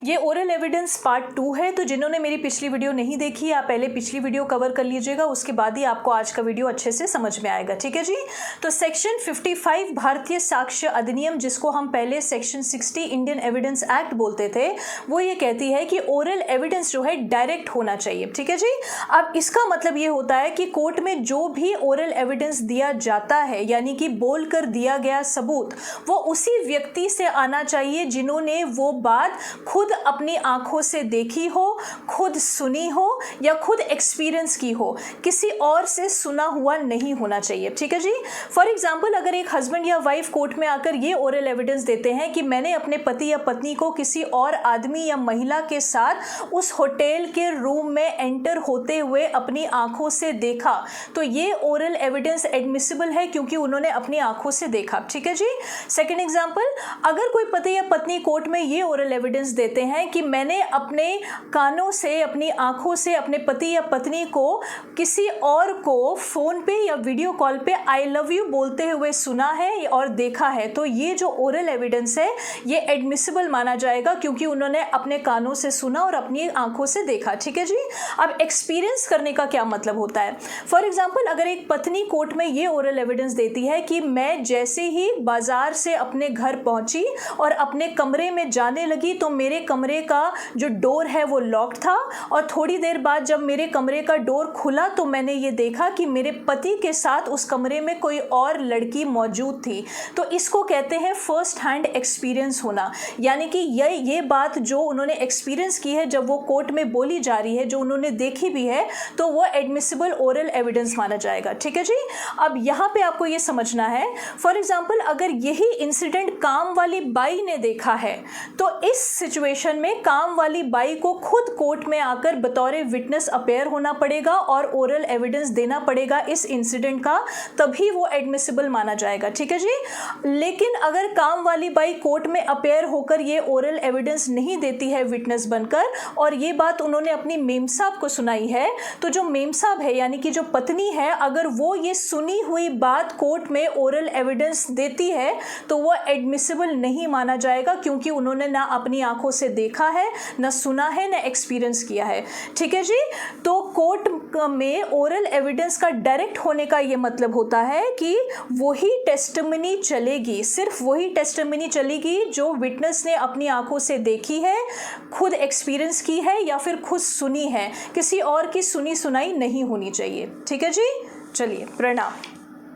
ये oral evidence part 2 है। तो जिन्होंने मेरी पिछली वीडियो नहीं देखी, आप पहले पिछली वीडियो कवर कर लीजिएगा, उसके बाद ही आपको आज का वीडियो अच्छे से समझ में आएगा। ठीक है जी। तो सेक्शन 55 भारतीय साक्ष्य अधिनियम, जिसको हम पहले सेक्शन 60 इंडियन एविडेंस एक्ट बोलते थे, वो ये कहती है कि ओरल एविडेंस जो है डायरेक्ट होना चाहिए। ठीक है जी। अब इसका मतलब ये होता है कि कोर्ट में जो भी ओरल एविडेंस दिया जाता है, यानी कि बोलकर दिया गया सबूत, वो उसी व्यक्ति से आना चाहिए जिन्होंने वो बात खुद अपनी आंखों से देखी हो, खुद सुनी हो या खुद एक्सपीरियंस की हो। किसी और से सुना हुआ नहीं होना चाहिए। ठीक है जी। फॉर एग्जाम्पल, अगर एक हस्बैंड या वाइफ कोर्ट में आकर ये ओरल एविडेंस देते हैं कि मैंने अपने पति या पत्नी को किसी और आदमी या महिला के साथ उस होटल के रूम में एंटर होते हुए अपनी आंखों से देखा, तो ये ओरल एविडेंस एडमिसिबल है क्योंकि उन्होंने अपनी आंखों से देखा। ठीक है जी। सेकेंड एग्जाम्पल, अगर कोई पति या पत्नी कोर्ट में ये ओरल एविडेंस देते हैं कि मैंने अपने कानों से, अपनी आंखों से अपने पति या पत्नी को किसी और को फोन पे या वीडियो कॉल पे आई लव यू बोलते हुए सुना है और देखा है, तो ये जो ओरल एविडेंस है ये एडमिसिबल माना जाएगा क्योंकि उन्होंने अपने कानों से सुना और अपनी आंखों से देखा। ठीक है जी। अब एक्सपीरियंस करने का क्या मतलब होता है? फॉर एग्जाम्पल, अगर एक पत्नी कोर्ट में ये ओरल एविडेंस देती है कि मैं जैसे ही बाजार से अपने घर पहुंची और अपने कमरे में जाने लगी तो मेरे कमरे का जो डोर है वो लॉक्ड था, और थोड़ी देर बाद जब मेरे कमरे का डोर खुला तो मैंने ये देखा कि मेरे पति के साथ उस कमरे में कोई और लड़की मौजूद थी, तो इसको कहते हैं फर्स्ट हैंड एक्सपीरियंस होना। यानी कि ये बात जो उन्होंने एक्सपीरियंस की है, जब वो कोर्ट में बोली जा रही है, जो उन्होंने देखी भी है, तो वो एडमिसिबल ओरल एविडेंस माना जाएगा। ठीक है जी। अब यहाँ पे आपको ये समझना है, फॉर एग्जाम्पल, अगर यही इंसिडेंट काम वाली बाई ने देखा है, तो इस सिचुएशन में काम वाली बाई को खुद कोर्ट में आकर बतौर विटनेस अपेयर होना पड़ेगा और ओरल एविडेंस देना पड़ेगा इस इंसिडेंट का, तभी वो एडमिसिबल माना जाएगा। ठीक है जी। लेकिन अगर काम वाली बाई कोर्ट में अपेयर होकर ये ओरल एविडेंस नहीं देती है विटनेस बनकर, और ये बात उन्होंने अपनी मेम साहब को सुनाई है, तो जो मेम साहब है यानी कि जो पत्नी है, अगर वो ये सुनी हुई बात कोर्ट में ओरल एविडेंस देती है तो वो एडमिसिबल नहीं माना जाएगा क्योंकि उन्होंने ना अपनी आंखों से देखा है, ना सुना है, ना एक्सपीरियंस किया है। ठीक है जी। तो कोर्ट में ओरल एविडेंस का डायरेक्ट होने का ये मतलब होता है कि वही टेस्टिमनी चलेगी, सिर्फ वही टेस्टिमनी चलेगी जो विटनेस ने अपनी आंखों से देखी है, खुद एक्सपीरियंस की है या फिर खुद सुनी है। किसी और की सुनी सुनाई नहीं होनी चाहिए। ठीक है जी। चलिए, प्रणाम।